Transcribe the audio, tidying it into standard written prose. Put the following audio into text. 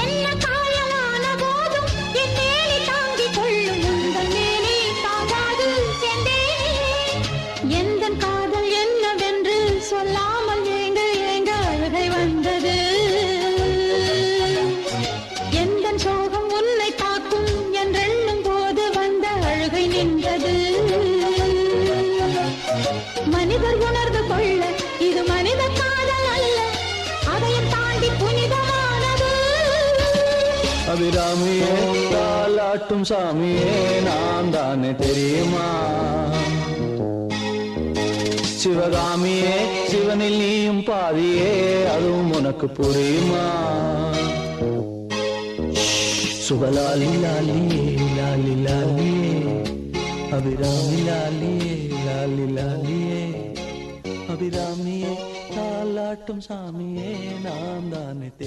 என்ன காயலான போதும் என் மேனி தாங்கிக் கொள்ளும் உங்கள் மேனி தாங்காது செந்தேனே. எந்தன் காதல் என்னவென்று சொல்லாமல் ஏங்க ஏங்க அழுகை வந்தது. எந்தன் சோகம் உன்னை தாக்கும் என்றெண்ணும் போது வந்த அழுகை நின்றது. மனிதர் உணர்ந்து கொள்ள இது மனித காதல் அல்ல, அதையும் தாண்டி புனிதமானது. அபிராமியே தாலாட்டும் சாமியே நான் தானே தெரியுமா? சிவகாமியே சிவனில் நீயும் பாதியே அதுவும் உனக்கு புரியுமா? சுபலாலி லாலியே லாலி லாலியே அபிராமி லாலியே லாலி லாலியே அபிராமியே தாலாட்டும் சாமியே நான் தானே